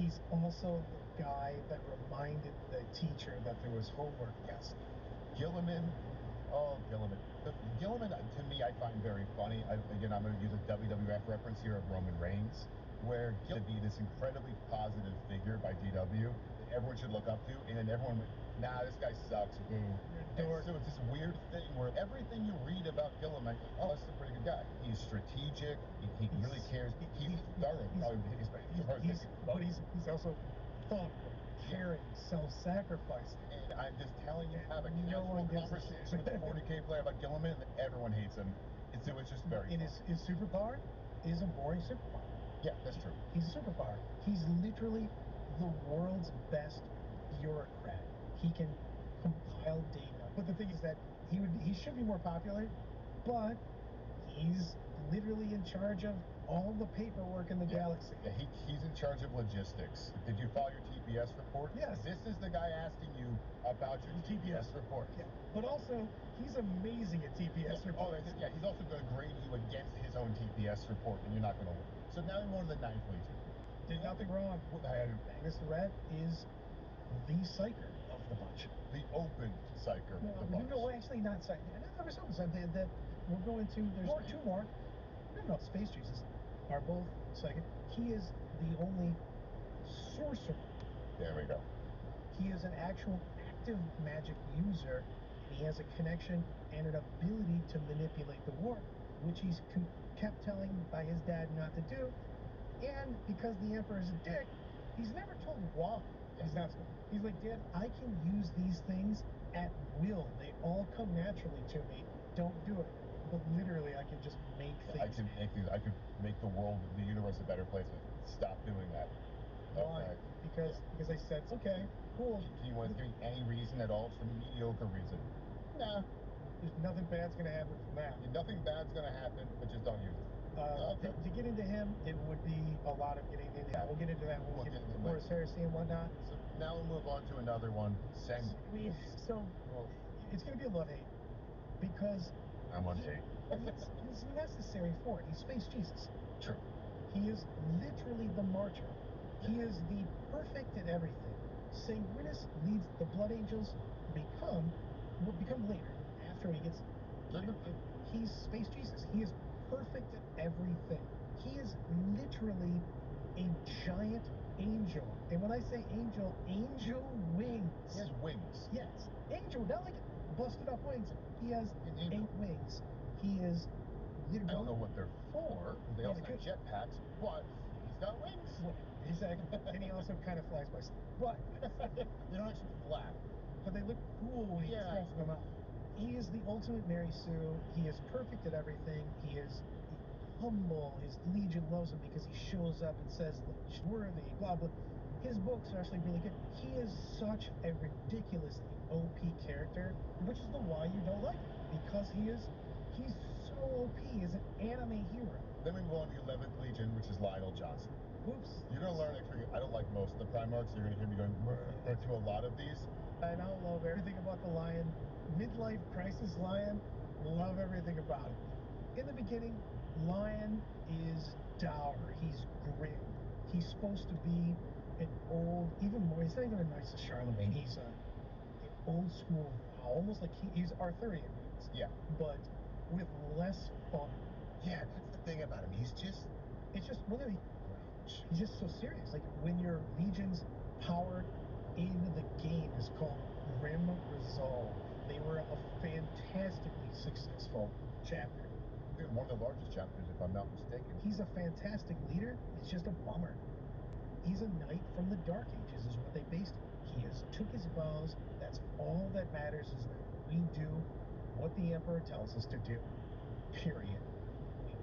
he's also the guy that reminded the teacher that there was homework. Yes. Gilliman. Oh, Gilliman. Gilliman, to me, I find very funny. Again, I'm going to use a WWF reference here of Roman Reigns, where Gilliman be this incredibly positive figure by GW that everyone should look up to, and then everyone went, nah, this guy sucks, boo. So it's this weird thing where everything you read about Gilliman, like, oh, this is a pretty good guy. He's strategic. He really cares. He's thorough. But he's also thoughtful, caring, self-sacrificing. And I'm just telling you, have a casual conversation with the 40K player about Gilliman, and everyone hates him. It's just very And his superpower is a boring superpower. Yeah, that's true. He's a superpower. He's literally the world's best bureaucrat. He can compile data. But the thing is that he should be more popular, but he's literally in charge of all the paperwork in the galaxy. Yeah, he's in charge of logistics. Did you file your TPS report? Yes. This is the guy asking you about your TPS report. Yeah. But also, he's amazing at TPS reports. Oh, he's also going to grade you against his own TPS report, and you're not going to win. So now we move on to the 9th Legion. Did nothing wrong. Magnus the Red is the psyker of the bunch. The open psyker of the bunch. No, actually not psyker. There was something that we're going to. There's two more. No, Space Jesus are both psychic. He is the only sorcerer. There we go. He is an actual active magic user. He has a connection and an ability to manipulate the warp, which he's kept telling by his dad not to do. And because the Emperor is a dick, he's never told why. He's like, Dad, I can use these things at will. They all come naturally to me. Don't do it. But literally, I can just make things. I can make the world, the universe, a better place. Stop doing that. Why? Because I said, okay, cool. Do you want to give me any reason at all? Just a mediocre reason? Nah. There's nothing bad's going to happen from that. Nothing bad's going to happen, but just don't use it. To get into him, it would be a lot of getting into that. We'll get into that when we get into Horus Heresy and whatnot. So now we'll move on to another one. So it's going to be a love-hate because he's necessary for it. He's Space Jesus. True. He is literally the martyr. He is the perfect at everything. Sanguinus leads the Blood Angels will become later after he gets. He's Space Jesus. He is perfect at everything. He is literally a giant angel. And when I say angel wings. He has wings. Yes. Angel, not like busted up wings. He has 8 wings. He is literally. I don't know what they're for. They also have jetpacks, but he's got wings. Exactly. And he also kind of flies by sleep. But they don't actually flap. But they look cool when he stretches them out. He is the ultimate Mary Sue. He is perfect at everything. He is humble. His Legion loves him because he shows up and says that he's worthy, blah, blah. His books are actually really good. He is such a ridiculously OP character, which is the why you don't like him. Because he's so OP. He's an anime hero. Then we move on to the 11th Legion, which is Lionel Johnson. Oops. You're going to learn, actually, I don't like most of the Primarchs, so you're going to hear me going to a lot of these. I don't love everything about the Lion. Midlife crisis Lion, love everything about it. In the beginning, Lion is dour. He's grim. He's supposed to be an old, even more, he's not even a nice as Charlemagne. He's an old school, almost like he's Arthurian. Yeah. But with less fun. Yeah, that's the thing about him. He's just so serious. Like when your Legion's power in the game is called Grim Resolve. They were a fantastically successful chapter. One of the largest chapters, if I'm not mistaken. He's a fantastic leader. It's just a bummer. He's a knight from the Dark Ages is what they based him. He has took his vows. That's all that matters, is that we do what the Emperor tells us to do. Period.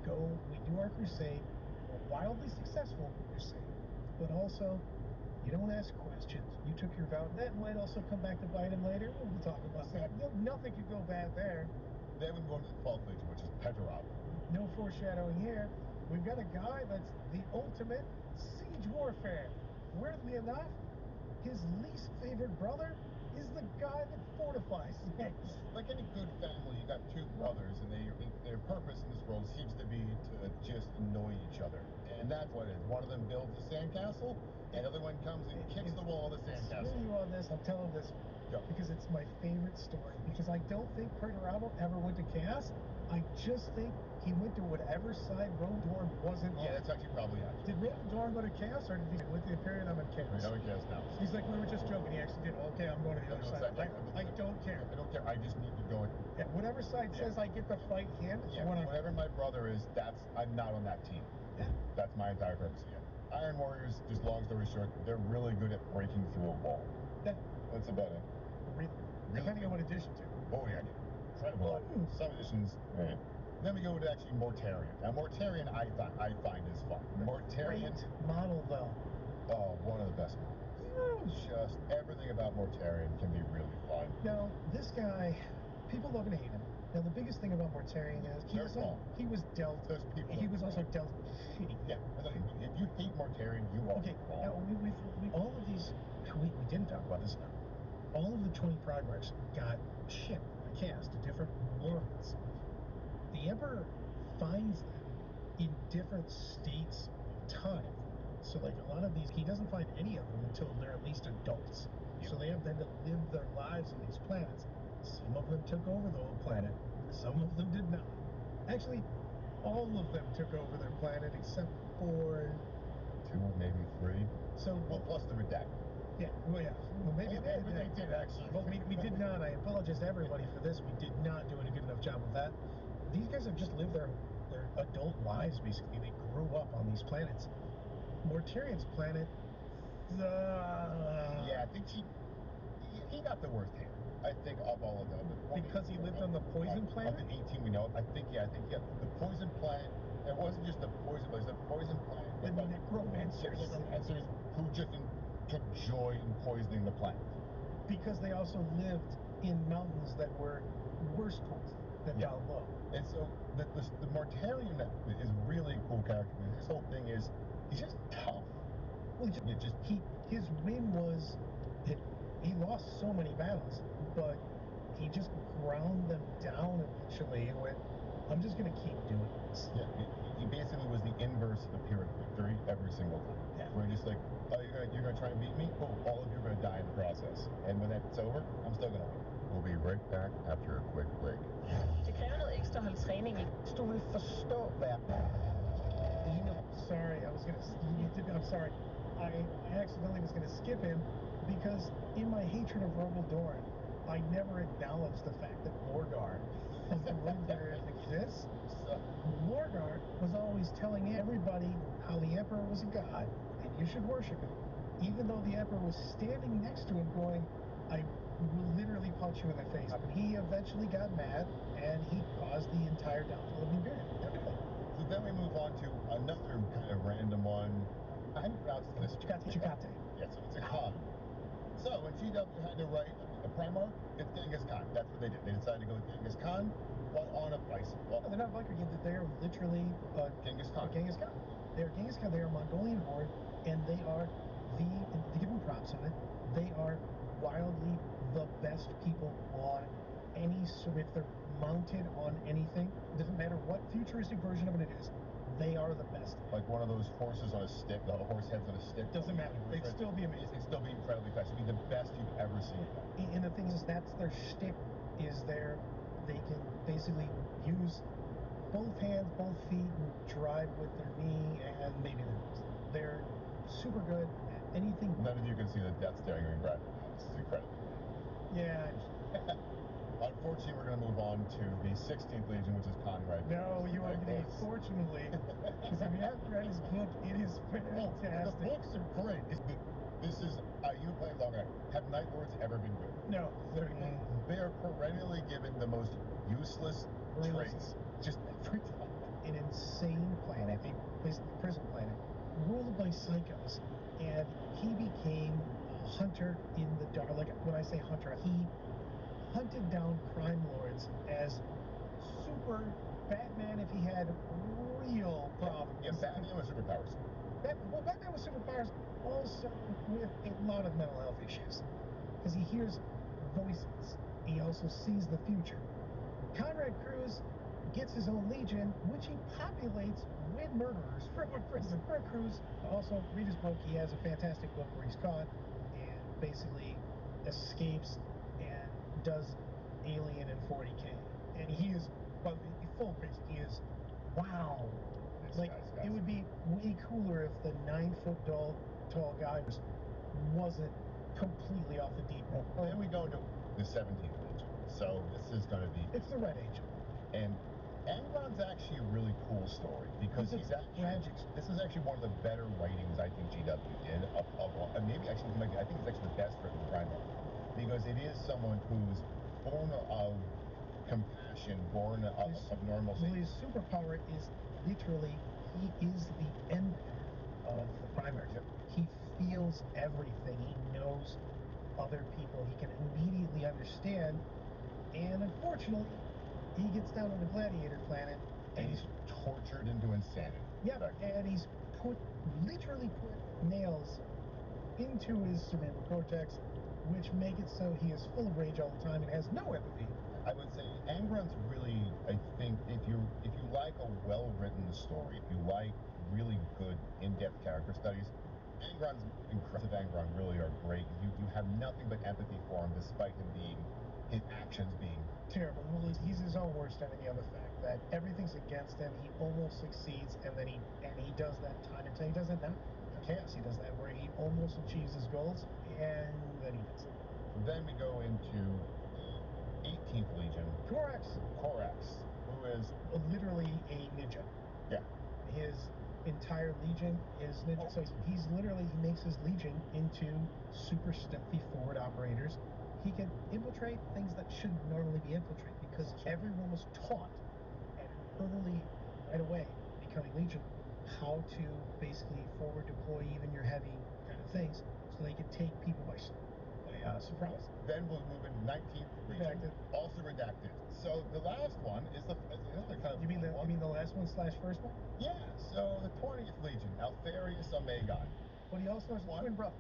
We do our crusade. We're wildly successful in the crusade. But also, you don't ask questions. You took your vow. That might also come back to bite him later. We'll talk about that. Nothing could go bad there. Then we go into the 12th Legion, which is Pedorov. No foreshadowing here. We've got a guy that's the ultimate siege warfare. Weirdly enough, his least favorite brother is the guy that fortifies things. Like any good family, you got 2 brothers, and their purpose in this world seems to be to just annoy each other. And that's what it is. One of them builds a sandcastle, And the other one comes and kicks the wall of the sandcastle. Screw you on this. I'm telling this because it's my favorite story. Because I don't think Perturabo ever went to Chaos. I just think he went to whatever side Road Dorn wasn't on. Yeah, that's actually probably accurate. Did Road Dorn go to Chaos, or did he with the period I'm in Chaos? I'm in Chaos now. He's like, we were just joking. He actually did. Okay, I'm going to the other side. I don't care. I don't care. I just need to go. Yeah, whatever side says I get to fight him. Yeah, whatever my brother is, I'm not on that team. Yeah. That's my entire purpose. Yeah. Iron Warriors, just long story short, they're really good at breaking through a wall. Yeah. That's about it. Really? Depending on what edition too. Oh yeah, incredible. Some editions. Then we go to actually Mortarion. Now Mortarion I find is fun. Mortarion Great model though. Oh, one of the best models. Just everything about Mortarion can be really fun. Now this guy, people love and hate him. Now the biggest thing about Mortarion is he was dealt. Those people. He was also dealt shitty. Yeah. If you hate Mortarion, you are wrong. Now we all of these. We didn't talk about this now. All of the 20 projects got shipped, cast to different worlds. The Emperor finds them in different states of time. So like a lot of these, he doesn't find any of them until they're at least adults. Yep. So they have then to live their lives on these planets. Some of them took over the whole planet. Some of them did not. Actually, all of them took over their planet except for 2 or maybe 3. So plus the redacted. Yeah, well, maybe they did actually. Well, we did not. I apologize to everybody for this. We did not do a good enough job of that. These guys have just lived their adult lives, basically. They grew up on these planets. Mortarion's planet, yeah, I think he got the worst hand. I think of all of them. Because he lived on the poison planet? Of the 18 we know. I think the poison planet. It wasn't just the poison, but it was the poison planet. The necromancers. Who just took joy in poisoning the planet. Because they also lived in mountains that were worse poison than down low. And so the Mortarion is really a cool character. His whole thing is he's just tough. Well, his win was that he lost so many battles, but he just ground them down eventually and went, I'm just going to keep doing this. Yeah, he basically was the inverse of the Pyrrhic victory every single time. Yeah. We're just like, oh, you're going to try and beat me? Oh, all of you are going to die in the process. And when that's over, I'm still going to win. We'll be right back after a quick break. Det kræver noget ekstra hold træning. Du vil forstå, hvad Sorry, I'm sorry. I accidentally was going to skip him because in my hatred of Rogal Dorn, I never acknowledged the fact that Lorgar of the Road Barriers exists. Lorgar was always telling everybody how the Emperor was a god and you should worship him, even though the Emperor was standing next to him going, I will literally punch you in the face. And he eventually got mad and he caused the entire downfall of the Imperium. So then we move on to another kind of random one. I haven't pronounced this. Chikate. Yeah, so it's a Khan. So when GW had to write a Primarch, it's Genghis Khan. That's what they did. They decided to go with Genghis Khan while on a bicycle. No, they're not Viking. They're literally Genghis Khan. Genghis Khan. They are Genghis Khan. They are Mongolian horde, and they are to give them props on it, they are wildly the best people on any, if they're mounted on anything, it doesn't matter what futuristic version of it is, they are the best. Like one of those horses on a stick, the horse heads on a stick. Doesn't matter. They'd still be amazing. They'd still be incredibly fast. It'd be the best you've ever seen. And the thing is, that's their shtick, is they can basically use both hands, both feet, and drive with their knee and maybe their nose. They're super good at anything. None of you can see the death staring at me, Brad. This is incredible. Yeah. Unfortunately, we're going to move on to the 16th Legion, which is Conrad. No, you are getting it, fortunately. Because if you haven't read his book, it is fantastic. The books are great. This is, you play longer. Have Night Lords ever been good? No. They are perennially given the most useless traits. Just every time. An insane planet, basically a prison planet, ruled by psychos. And he became a hunter in the dark. Like when I say hunter, he hunted down crime lords as super Batman if he had real problems. Yeah, Batman with superpowers. Batman with superpowers, also with a lot of mental health issues. Because he hears voices. He also sees the future. Conrad Cruz gets his own legion, which he populates forbid murderers from a prison. For a cruise. Also, read his book. He has a fantastic book where he's caught and basically escapes and does Alien in 40K. And he is, well, full praise. He is, wow. Like, it would be way cooler if the 9-foot tall guy wasn't completely off the deep end. Well, then we go to the 17th Legion. So this is going to be... It's the Red Angel. And Angron's actually a really cool story because he's actually tragic. This is actually one of the better writings I think GW did. Maybe actually, I think it's actually the best written primer because it is someone who's born of compassion, born of normalcy. Well, his superpower is literally he is the empath of the primary. Yep. He feels everything. He knows other people. He can immediately understand. And unfortunately, he gets down on the gladiator planet And he's tortured into insanity. Yep, and he's literally put nails into his cerebral cortex, which make it so he is full of rage all the time and has no empathy. I would say Angron's really, I think, if you like a well-written story, if you like really good in-depth character studies, Angron's impressive. Angron really are great. You have nothing but empathy for him, despite his actions being terrible. Well, he's his own worst enemy on the fact that everything's against him. He almost succeeds, and then he does that time until he does it now. Chaos. He does that where he almost achieves his goals, and then he doesn't. Then we go into 18th Legion. Korax, who is literally a ninja. Yeah. His entire legion is ninja. So he makes his legion into super stealthy forward operators. He can infiltrate things that shouldn't normally be infiltrated because everyone was taught right away, becoming legion, how to basically forward deploy even your heavy kind of things so they can take people by surprise. Then we'll move into 19th Legion, Redacted. also redacted. So the last one is another kind of... You mean the last one / first one? Yeah, so the 20th Legion, Alfarius Omegon. But he also has a twin brother.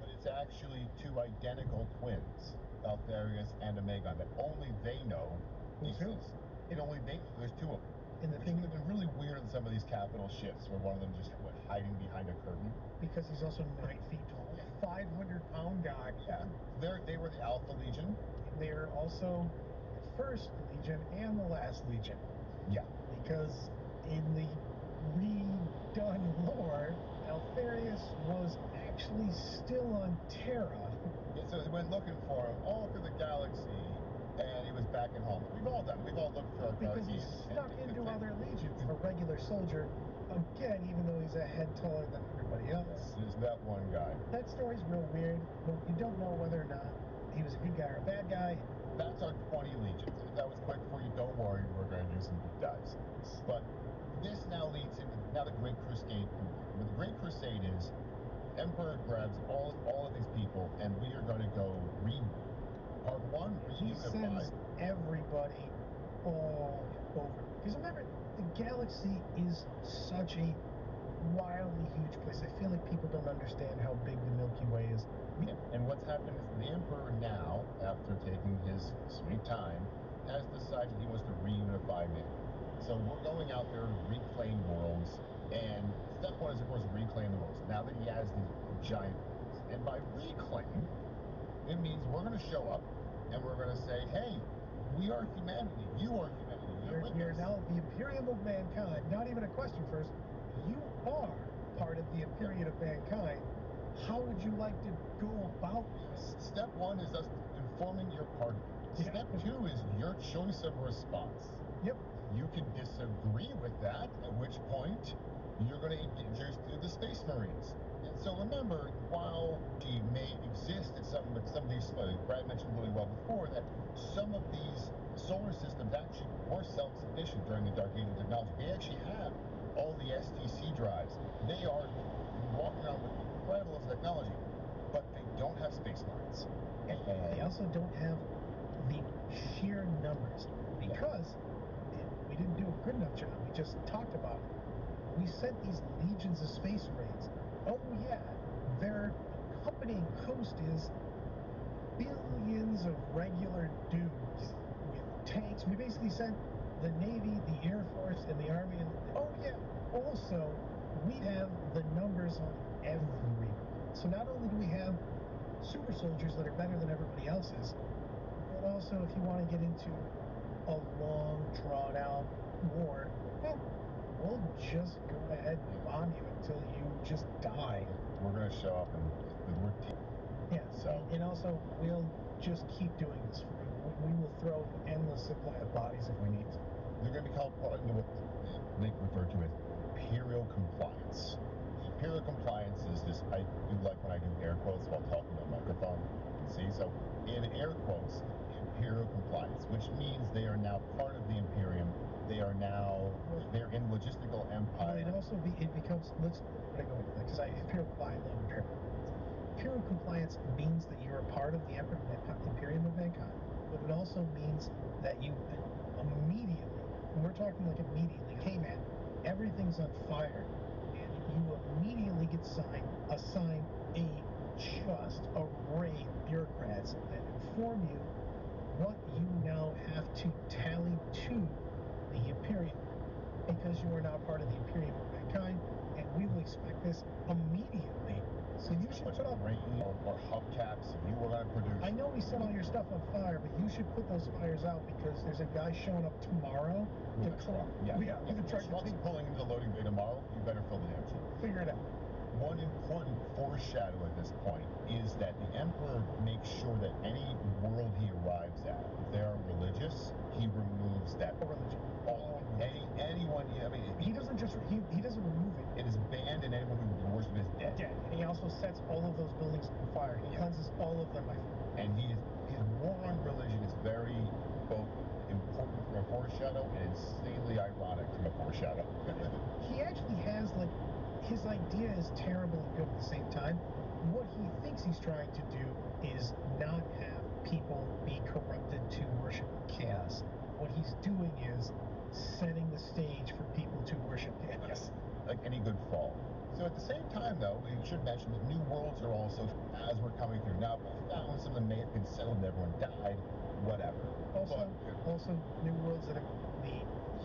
But it's actually two identical twins, Alfarius and Omegon, that only they know exist. And only they know there's two of them. And the Which thing would have been really weird in some of these capital shifts where one of them just hiding behind a curtain. Because he's also 9 feet tall, a 500-pound guy. Yeah, they were the Alpha Legion. They're also the first Legion and the last Legion. Yeah. Because in the redone lore, Alfarius was actually still on Terra. Yeah, so they went looking for him all through the galaxy, and he was back at home. We've all done. We've all looked for our because he's snuck into other legions. A regular soldier, again, even though he's a head taller than everybody else. There's that one guy. That story's real weird, but you don't know whether or not he was a good guy or a bad guy. That's our 20 legions. If that was quick for you, don't worry, we're going to do some deep dives. But this now leads into the Great Crusade. What the Great Crusade is, Emperor grabs all of these people, and we are going to go part one, he sends everybody all over. Because remember, the galaxy is such a wildly huge place. I feel like people don't understand how big the Milky Way is. And what's happened is the Emperor now, after taking his sweet time, has decided he wants to reunify man. So we're going out there to reclaim worlds, and step one is, of course, reclaim the worlds. Now that he has these giant worlds. And by reclaim, it means we're going to show up, and we're going to say, hey, we are humanity. You are humanity. You're now the Imperium of mankind. Not even a question first. You are part of the Imperium of mankind. How would you like to go about this? Step one is us informing your party. Step two is your choice of response. Yep. You can disagree with that, at which point you're going to engage through the Space Marines. And so remember, while she may exist in some of these, Brad mentioned really well before, that some of these solar systems actually were self-sufficient during the Dark Age of technology. They actually have all the STC drives. They are walking around with incredible technology, but they don't have Space Marines. And they also don't have the sheer numbers, because we didn't do a good enough job. We just talked about it. We sent these legions of Space Marines. Oh yeah, their accompanying host is billions of regular dudes with tanks. We basically sent the Navy, the Air Force, and the Army. And oh yeah, Also, we have the numbers on everyone. So not only do we have super soldiers that are better than everybody else's, but also if you want to get into a long, drawn-out war, we'll just go ahead and bomb you until you just die. We're going to show up and we're yeah. So, and also we'll just keep doing this for you. We will throw endless supply of bodies if we need to. They're going to be called what they refer to as imperial compliance. Imperial compliance is this, I do like when I do air quotes while talking to a microphone. See, so in air quotes, imperial compliance, which means they are now part of the Imperium. They're in logistical empire. Well, it becomes, let's go with that, because Imperial Compliance, Imperial Compliance means that you're a part of the Imperium of Mankind, but it also means that you immediately, and we're talking like immediately, hey man, everything's on fire, and you immediately get assigned a just array of bureaucrats that inform you what you now have to tally to the Imperium, because you are now part of the Imperium of Mankind, and we will expect this immediately. So you should put up or hubcaps you were going to produce. I know we set all your stuff on fire, but you should put those fires out because there's a guy showing up tomorrow. With a truck. Yeah. With a truck. Truck's pulling into the loading bay tomorrow. You better fill the damn truck. Figure it out. One important foreshadow at this point is that the Emperor makes sure that any world he arrives at, if they are religious, he removes that religion. Anyone, I mean, he doesn't remove it. It is banned, and anyone who worships is dead. And he also sets all of those buildings on fire. He cleanses all of them by fire. And his war on religion is very both important from a foreshadow and insanely ironic from a foreshadow. He actually has, like, his idea is terrible and good at the same time. What he thinks he's trying to do is not have people be corrupted to worship chaos. What he's doing is setting the stage for people to worship chaos. Like any good fall. So at the same time, though, we should mention that new worlds are also, as we're coming through. Now, we found some of them may have been settled and everyone died, whatever. Also new worlds that the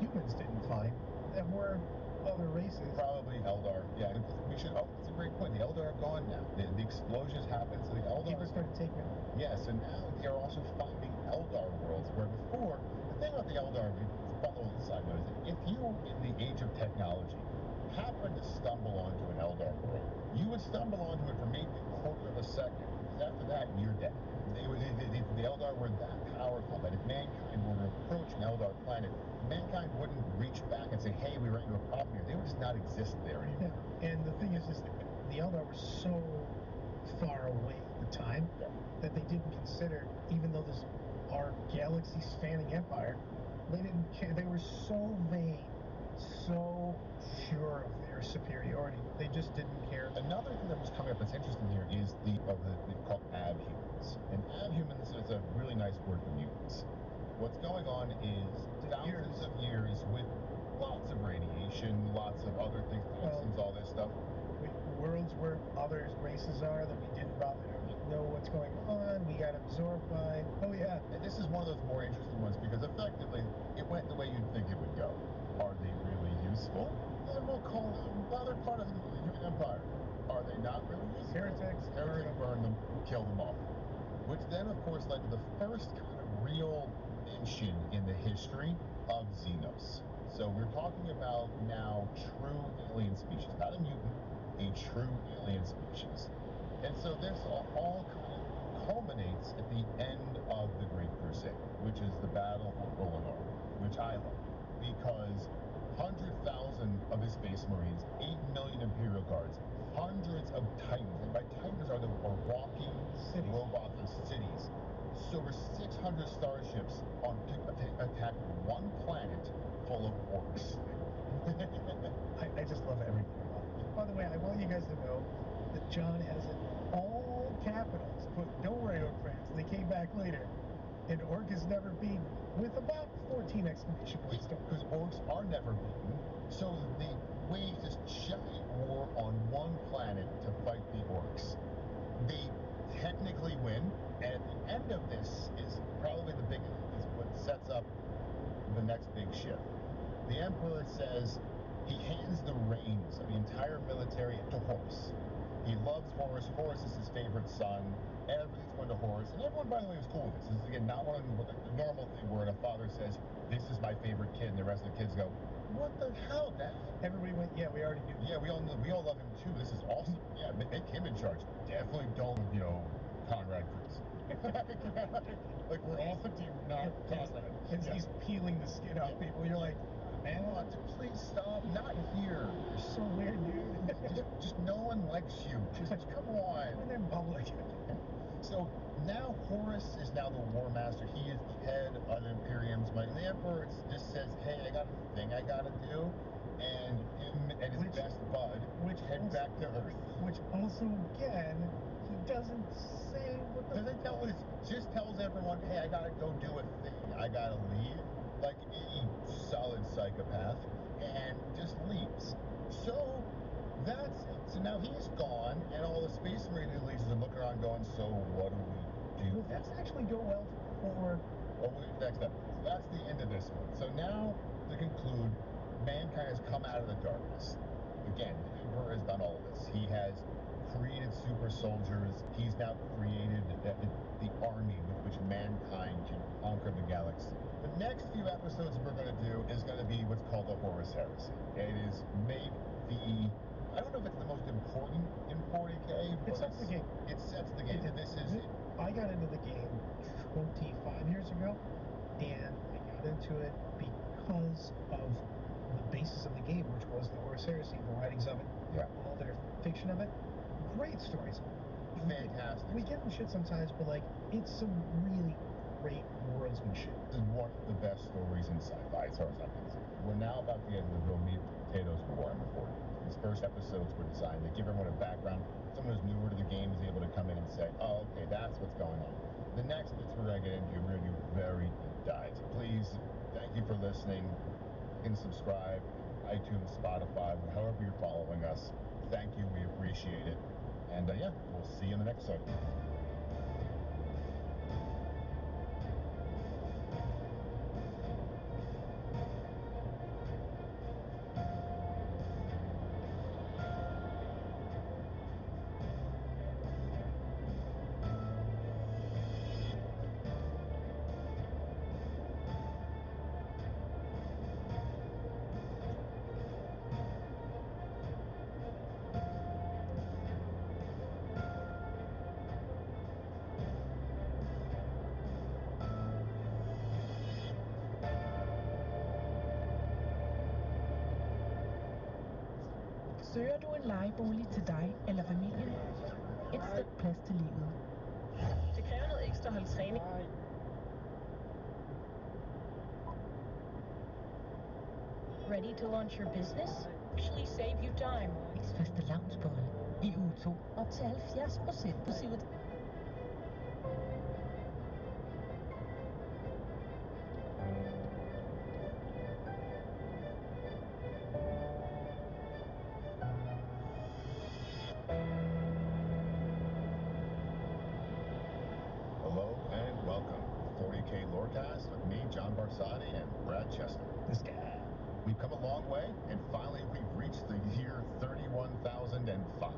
humans didn't find that were other races. Probably Eldar. Yeah, that's a great point. The Eldar are gone now. The explosions happened, so the Eldar... People started taking it. Yeah, so now they are also finding Eldar worlds, where before, the thing about the Eldar, follow the side note, is that if you, in the age of technology, happened to stumble onto an Eldar world, you would stumble onto it for maybe a quarter of a second, because after that, you're dead. The Eldar were that powerful that if mankind were to approach an Eldar planet, mankind wouldn't reach back and say, hey, we ran into a problem here. They would just not exist there anymore. Yeah. And the thing is that the Eldar were so far away at the time that they didn't consider, even though this our galaxy-spanning empire, they didn't care. They were so vain, so sure of their superiority. They just didn't care. Another thing that was coming up that's interesting here is they call abhumans. And abhumans is a really nice word for mutants. What's going on is thousands of years with lots of radiation, lots of other things, toxins, all this stuff. Worlds where other races are that we didn't bother to know what's going on, we got absorbed by. Oh yeah. And this is one of those more interesting ones because effectively it went the way you'd think it would go. Are they really useful? Then we'll call them, well, they're part of the human empire. Are they not really useful? Heretics, burn them, kill them off. Which then, of course, led to the first kind of real mention in the history of Xenos. So we're talking about now true alien species, not a mutant, a true alien species. And so this all kind of culminates at the end of the Great Crusade, which is the Battle of Rolanor, which I love, because 100,000 of his Space Marines, 8 million Imperial Guards, hundreds of Titans, and by Titans are walking robots of cities. So over 600 starships to attack one planet full of orcs. I just love everything about it. By the way, I want you guys to know that John has it all capitals, but don't worry, orc friends, they came back later. An orc is never beaten, with about 14 exclamation points. Because orcs are never beaten. So they wage this giant war on one planet to fight the orcs. They technically win, and at the end of this is probably is what sets up the next big shift. The Emperor says, he hands the reins of the entire military to Horus. He loves Horus. Horus is his favorite son. Everything's going to Horus. And everyone, by the way, was cool with this. This is, again, not one of the normal thing where a father says, this is my favorite kid, and the rest of the kids go, what the hell, Dad? Everybody went, yeah, we already knew. Yeah, we all love him too. This is awesome. Yeah, make him in charge. Definitely don't, Conrad Cruz. Like we're all team, not Conrad. As he's peeling the skin off people, you're like, man, Please stop. Not here. you're so weird, dude. just no one likes you. Just come on. When in public. So now Horus is now the War Master. He is the head of the Imperium's might. And the Emperor just says, hey, I got a thing I gotta do. And him and his best bud head back to Earth. Which also, again, he doesn't say what the... Doesn't tell us, just tells everyone, hey, I gotta go do a thing. I gotta leave. Like any solid psychopath. And just leaves. So that's it. So now he's gone, and all the Space Marine elites are looking around going, so what do we do? Will this actually go well for... Next up. So that's the end of this one. So now, to conclude, mankind has come out of the darkness. Again, the Emperor has done all of this. He has created super soldiers. He's now created the army with which mankind can conquer the galaxy. The next few episodes we're going to do is going to be what's called the Horus Heresy. It is maybe I don't know if it's the most important in 40K, but it sets the game. It sets the game. I got into the game 25 years ago, and I got into it because of the basis of the game, which was the Horus Heresy, the writings of it, all their fiction of it. Great stories. Fantastic. We get in shit sometimes, but it's some really great worldsmanship. This is one of the best stories in sci-fi, as far as I'm concerned. We're now about to get into the real meat and potatoes of Warhammer 40. These first episodes were designed to give everyone a background. Someone who's newer to the game is able to come in and say, oh, okay, that's what's going on. The next bits we're going to get into, we're going to do very deep dives. Please, thank you for listening. You can subscribe, iTunes, Spotify, however you're following us. Thank you, we appreciate it. And we'll see you in the next episode. Søger du en lejebolig til dig eller familien? Et stykke plads til livet. Det kræver noget ekstra at holde træning. Ready to launch your business? Actually save you time. Et fastelavnsbolle i uge 2 op til 70% på Sivert. With me, John Barsati, and Brad Chester. This guy. We've come a long way, and finally we've reached the year 31,005.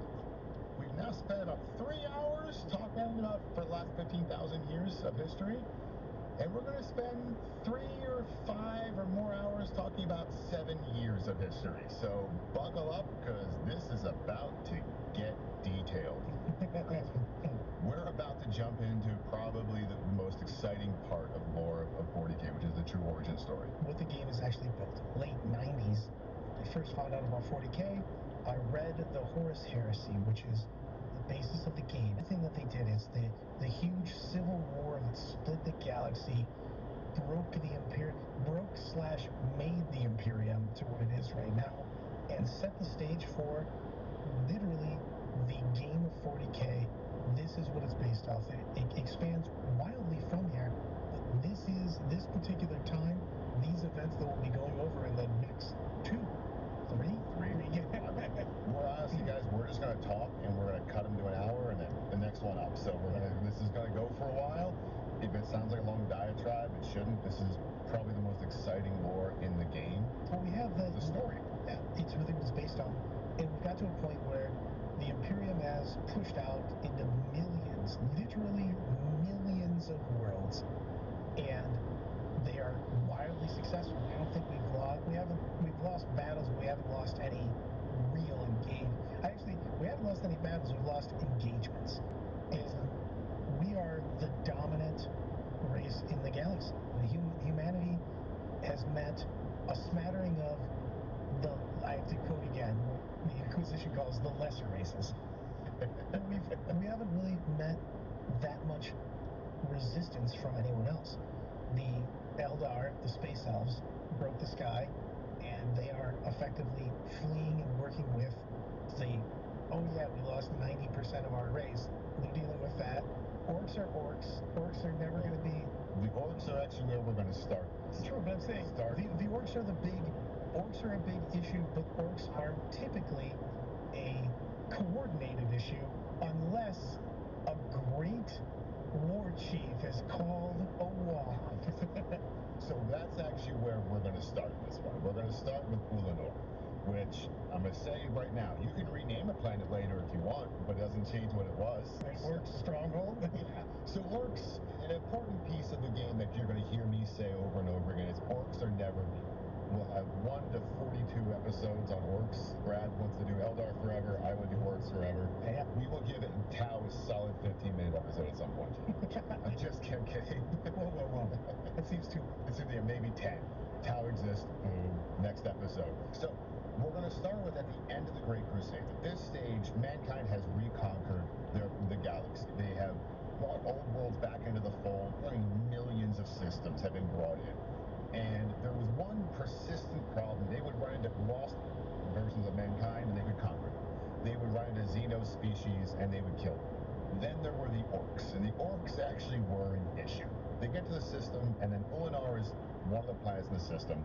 We've now spent about 3 hours talking about for the last 15,000 years of history, and we're going to spend 3 or 5 or more hours talking about 7 years of history. So buckle up, because this is about to get detailed. We're about to jump into probably the most exciting part of lore of 40K, which is the true origin story. What the game is actually built. Late 90s, I first found out about 40K. I read the Horus Heresy, which is the basis of the game. The thing that they did is the huge civil war that split the galaxy, made the Imperium to what it is right now, and set the stage for literally the game of 40K. This is what it's based off. It expands wildly from here, but this particular time, these events that we'll be going over in the next 2, 3. We're honestly, guys, we're just going to talk, and we're going to cut them to an hour, and then the next one up. So this is going to go for a while. If it sounds like a long diatribe, it shouldn't. This is probably the most exciting lore in the game. Well, we have the story. Yeah, it's really what it's based on. And we've got to a point where the Imperium has pushed out into millions, literally millions of worlds, and they are wildly successful. I don't think we've lost battles, but we haven't lost any real we haven't lost any battles, we've lost engagements. And we are the dominant race in the galaxy. Humanity has met a smattering of I have to quote again, what the Inquisition calls the lesser races. We haven't really met that much resistance from anyone else. The Eldar, the space elves, broke the sky, and they are effectively fleeing and working with we lost 90% of our race. They're dealing with that. Orcs are orcs. Orcs are never going to be... The orcs are actually where we're going to start. It's true, but I'm saying the orcs are a big issue, but orcs are typically a coordinated issue unless a great war chief has called a walk. So that's actually where we're going to start this one. We're going to start with Ulanor, which I'm going to say right now, you can rename a planet later if you want, but it doesn't change what it was. An orc stronghold? Yeah. So orcs, an important piece of the game that you're going to hear me say over and over again is orcs are never me. We'll have 1 to 42 episodes on orcs. Brad wants to do Eldar forever. I will do orcs forever. Yeah. We will give it Tau a solid 15-minute episode at some point. I'm just kidding. Whoa. That seems too... It's in there, maybe 10. Tau exists. Boom. Next episode. So we're going to start with at the end of the Great Crusade. At this stage, mankind has reconquered the galaxy. They have brought old worlds back into the fold. Millions of systems have been brought in. And there was one persistent problem. They would run into lost versions of mankind and they could conquer them. They would run into xeno species and they would kill them. Then there were the orcs, and the orcs actually were an issue. They get to the system, and then Ulanor is one of the planets in the system.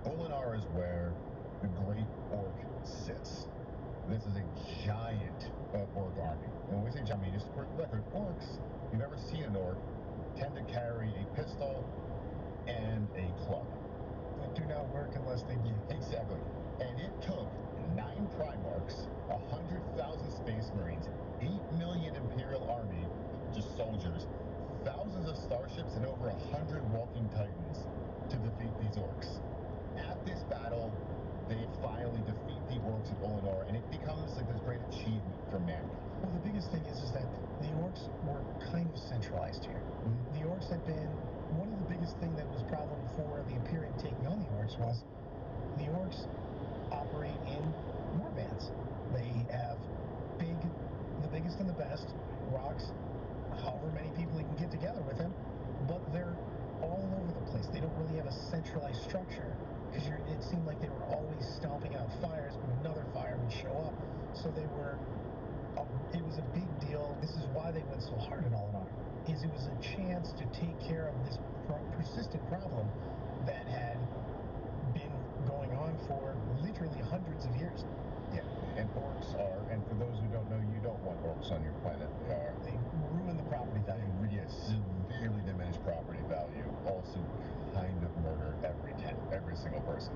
Ulanor is where the Great Orc sits. This is a giant orc army. And when we say giant, just for record, orcs, if you've ever seen an orc, tend to carry a pistol and a club. That do not work unless they bleed. Exactly. And it took 9 Primarchs, 100,000 Space Marines, 8 million Imperial Army, just soldiers, thousands of starships, and over 100 walking titans to defeat these orcs. At this battle, they finally defeat the orcs at Ulanor, and it becomes like this great achievement for mankind. Well, the biggest thing is that the orcs were kind of centralized here. Mm-hmm. The orcs had been... One of the biggest thing that was problem for the Imperium taking on the orcs was the orcs operate in warbands. They have the biggest and the best rocks, however many people you can get together with them, but they're all over the place. They don't really have a centralized structure because it seemed like they were always stomping out fires, but another fire would show up. So it was a big deal. This is why they went so hard in Ulanor. It was a chance to take care of this persistent problem that had been going on for literally hundreds of years. Yeah, and orcs are, and for those who don't know, you don't want orcs on your planet. They ruin the property value. Severely diminished property value. Also kind of murder every single person.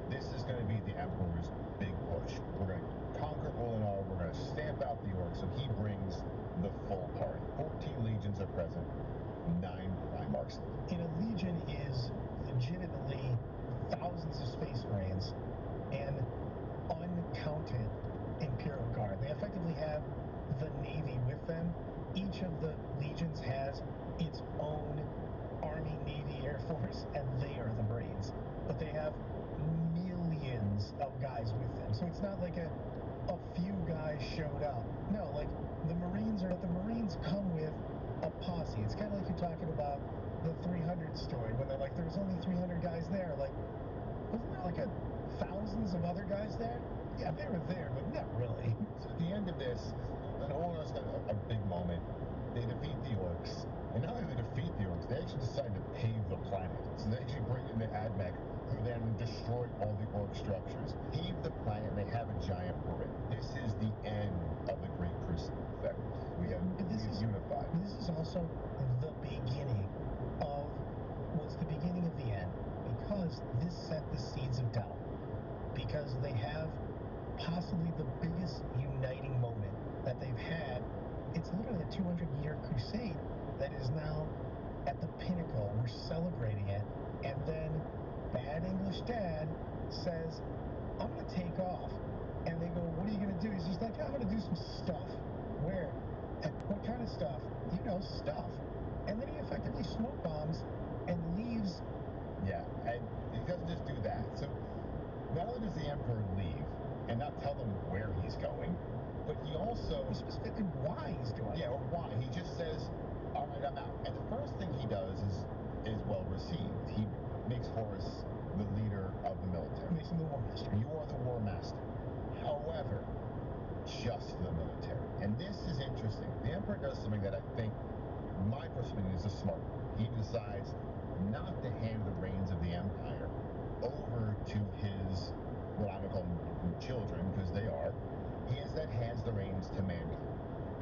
This is going to be the Emperor's big push. We're going to conquer Ulanor. We're going to stamp out the orcs, so he brings the full party. 14 legions are present, 9 Primarchs. And a legion is legitimately thousands of space marines and uncounted Imperial Guard. They effectively have the Navy with them. Each of the legions has its own Army, Navy, Air Force, and they are the Marines. But they have millions of guys with them. So it's not like a few guys showed up. No, like the Marines come with a posse. It's kind of like you're talking about the 300 story when they're like, there was only 300 guys there. Like, wasn't there like thousands of other guys there? Yeah, they were there, but not really. So at the end of this, and Ulanor got a big moment. They defeat the orcs. And not only do they defeat the orcs, they actually decide to pave the planet. So they actually bring in the Admech, who then destroy all the orc structures. Pave the planet, and they have a giant parade. This is the end of the Great Crusade. We have unified. This is also the beginning of the end, because this set the seeds of doubt. Because possibly the biggest uniting moment that they've had. It's literally a 200-year crusade that is now at the pinnacle. We're celebrating it. And then Bad English Dad says, I'm going to take off. And they go, what are you going to do? He's just like, I'm going to do some stuff. Where? What kind of stuff? You know, stuff. And then he effectively smoke bombs and leaves. Yeah, and he doesn't just do that. So not only does the Emperor leave and not tell them where he's going, but he also... specifically why he's doing it. Yeah, or why. He just says, all right, I'm out. And the first thing he does is well received. He makes Horace the leader of the military. Makes him the war master. You are the war master. However, just the military. And this is interesting. The Emperor does something that I think, my personal opinion, is a smart one. He decides not to hand the reins of the empire over to his, what I'm going to call them, children, because they are. He instead hands the reins to mankind.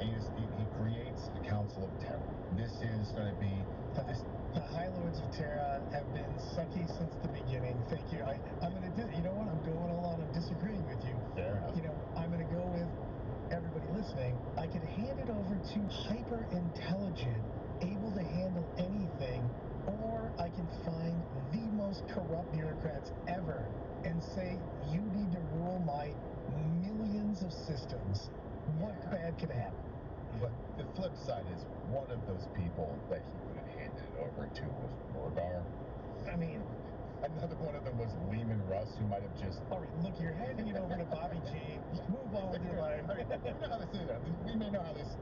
And he creates a council of terror. This is going to be... The High Lords of Terra have been sucky since the beginning. Thank you. I'm going to do... You know what? I'm going along. I'm disagreeing with you. Fair enough. You know, I'm going to go with everybody listening. I could hand it over to hyper-intelligent, able to handle anything, or I can find the most corrupt bureaucrats ever and say, you need to rule my millions of systems. What bad could happen? But the flip side is one of those people that he would have handed it over to was Morgar. I mean... Another one of them was Lehman Russ, who might have just... All right, look, you're handing it over to Bobby G. Move on with your life. I mean, we know how this is. We may know how this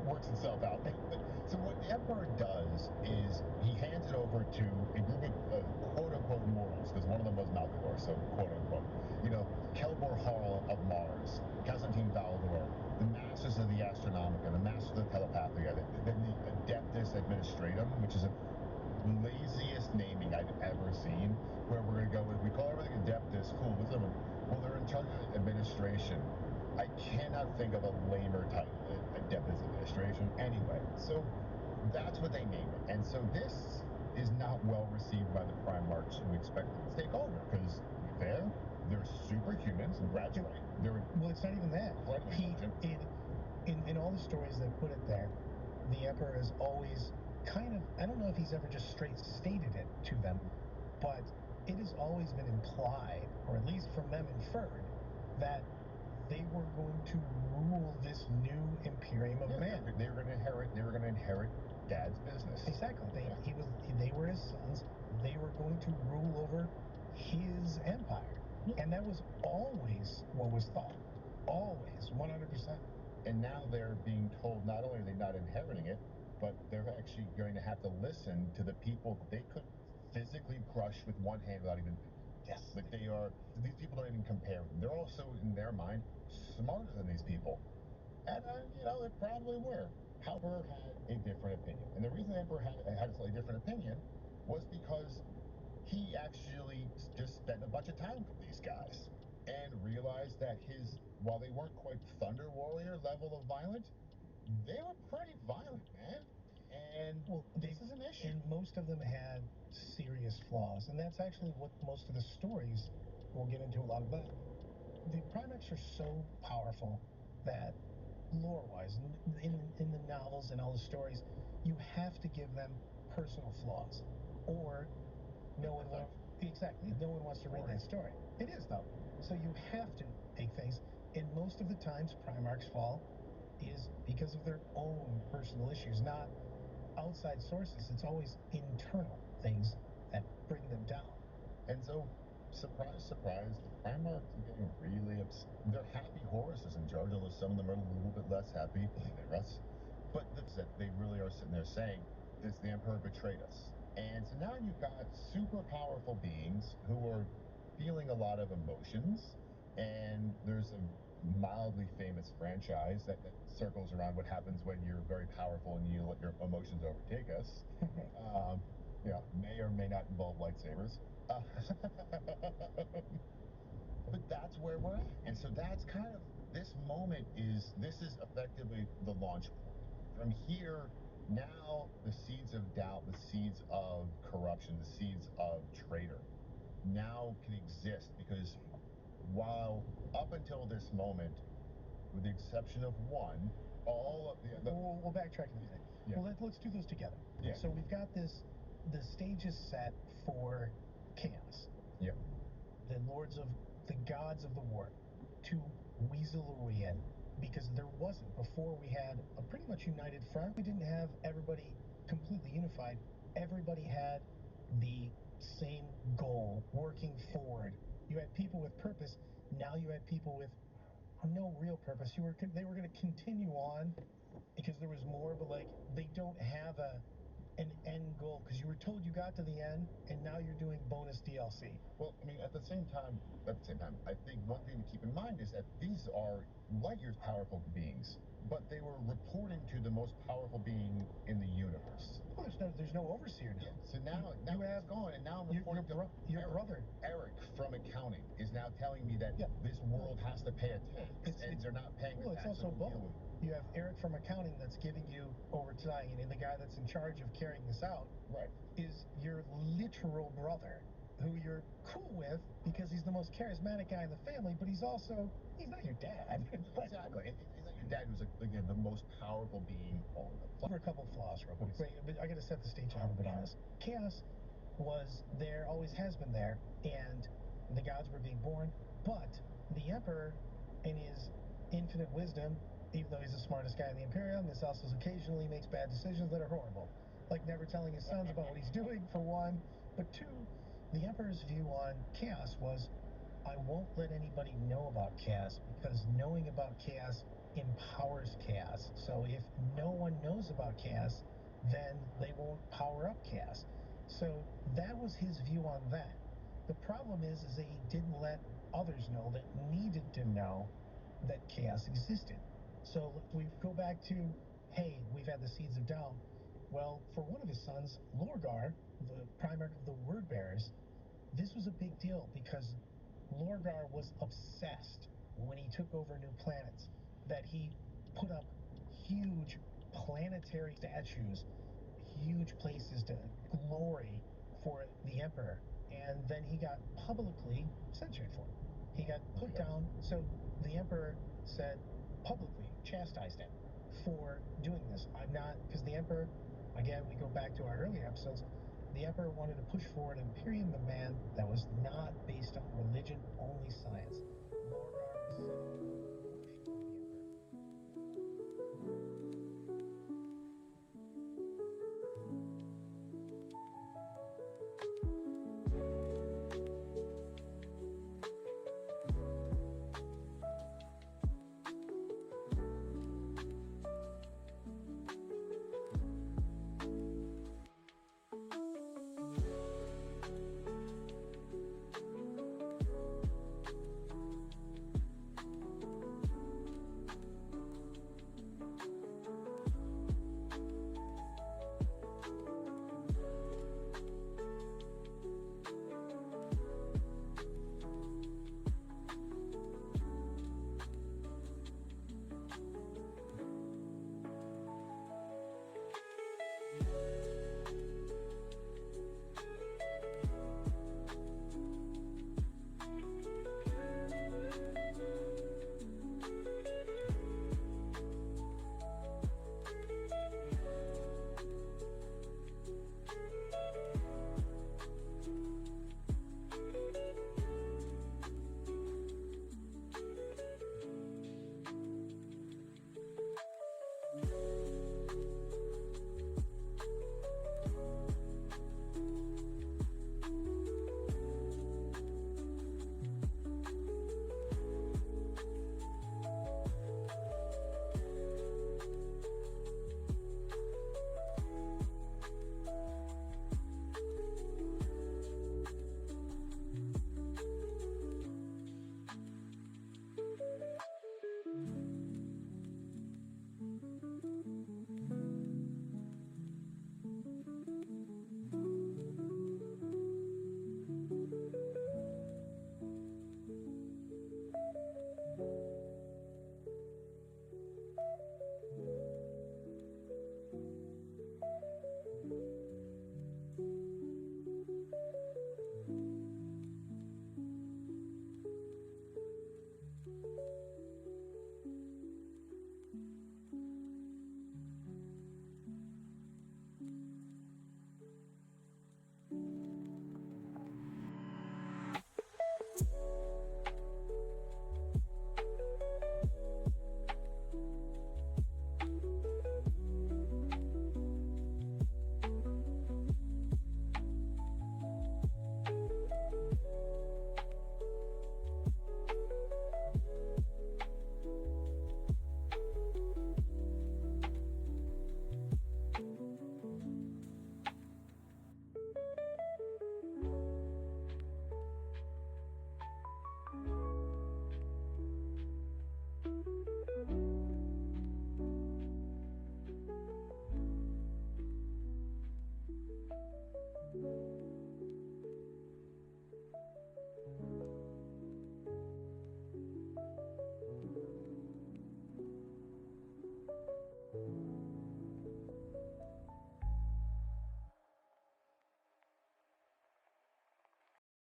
works itself out. But so what the Emperor does is he hands it over to a group of quote-unquote mortals, because one of them was Malkador, so quote-unquote. You know, Kelbor Hall of Mars, Constantine Valdor, the Masters of the Astronomica, the Masters of the Telepathia, then the Adeptus Administratum, which is a laziest naming I've ever seen, where we're going to go with, we call everything Adeptus, cool, what's them? Well, they're in charge of administration. I cannot think of a lamer title than Adeptus Administration. Anyway, so that's what they name it. And so this is not well received by the Primarchs who expect them to take over, because they're superhumans, and Brad's right. Well, it's not even that. In all the stories that put it there, the Emperor is always kind of, I don't know if he's ever just straight stated it to them, but it has always been implied, or at least from them inferred, that they were going to rule this new imperium of man. They were going to inherit Dad's business. Exactly. They were his sons. They were going to rule over his empire. And that was always what was thought. Always, 100%. And now they're being told not only are they not inheriting it, but they're actually going to have to listen to the people they could physically crush with one hand without even thinking. Yes. Like these people don't even compare with them. They're also, in their mind, smarter than these people. And, they probably were. Emperor had a different opinion. And the reason the Emperor had a slightly different opinion was because he actually just spent a bunch of time with these guys and realized that while they weren't quite Thunder Warrior level of violent, they were pretty violent, man. And this is an issue. And most of them had serious flaws. And that's actually what most of the stories, we'll get into a lot of that. The Primarchs are so powerful that lore-wise, in the novels and all the stories, you have to give them personal flaws. Or no one wants to read that story. It is, though. So you have to make things. And most of the times, Primarchs fall is because of their own personal issues, not outside sources. It's always internal things that bring them down. And so, surprise, surprise, the Primarchs are getting really upset. They're happy Horus is in charge, although some of them are a little bit less happy than us. But that they really are sitting there saying, the Emperor betrayed us. And so now you've got super powerful beings who are feeling a lot of emotions, and there's a mildly famous franchise that circles around what happens when you're very powerful and you let your emotions overtake us. May or may not involve lightsabers. But that's where we're at. And so that's kind of, this is effectively the launch point. From here, now the seeds of doubt, the seeds of corruption, the seeds of traitor now can exist, because while up until this moment, with the exception of one, all of the... We'll backtrack a minute. Yeah. Well, let's do those together. Yeah. So we've got the stage is set for chaos. Yeah. The gods of the war to weasel our way in, because there wasn't, before we had a pretty much united front. We didn't have everybody completely unified. Everybody had the same goal, working forward. You had people with purpose. Now you had people with no real purpose. They were going to continue on because there was more, but like they don't have an end goal, because you were told you got to the end and now you're doing bonus DLC. Well, I mean, at the same time, I think one thing to keep in mind is that these are light years powerful beings, but they were reporting to the most powerful being in the universe. Well, there's no overseer now. Yeah, so now you have it's gone, and now I'm reporting your brother. Eric from accounting is now telling me that this world has to pay a tax, and they're not paying the tax. Well, it's also both. You have Eric from accounting that's giving you overtime, and the guy that's in charge of carrying this out is your literal brother, who you're cool with because he's the most charismatic guy in the family, but he's not your dad. Exactly. He's not your dad, who's again the most powerful being on the planet. For a couple flaws real quick. But I got to set the stage a little bit on this. Chaos was there, always has been there, and the gods were being born, but the Emperor, in his infinite wisdom, even though he's the smartest guy in the Imperium, this also occasionally makes bad decisions that are horrible. Like never telling his sons about what he's doing, for one. But two, the Emperor's view on chaos was, I won't let anybody know about chaos, because knowing about chaos empowers chaos. So if no one knows about chaos, then they won't power up chaos. So that was his view on that. The problem is that he didn't let others know that needed to know that chaos existed. So if we go back to, hey, we've had the seeds of doubt. Well, for one of his sons, Lorgar, the primarch of the Word Bearers, this was a big deal because Lorgar was obsessed when he took over new planets, that he put up huge planetary statues, huge places to glory for the Emperor, and then he got publicly censored for it. He got put down, so the Emperor said publicly, chastised him for doing this. Because the Emperor, again, we go back to our earlier episodes, the Emperor wanted to push forward an Imperium of Man that was not based on religion, only science. Lorgar was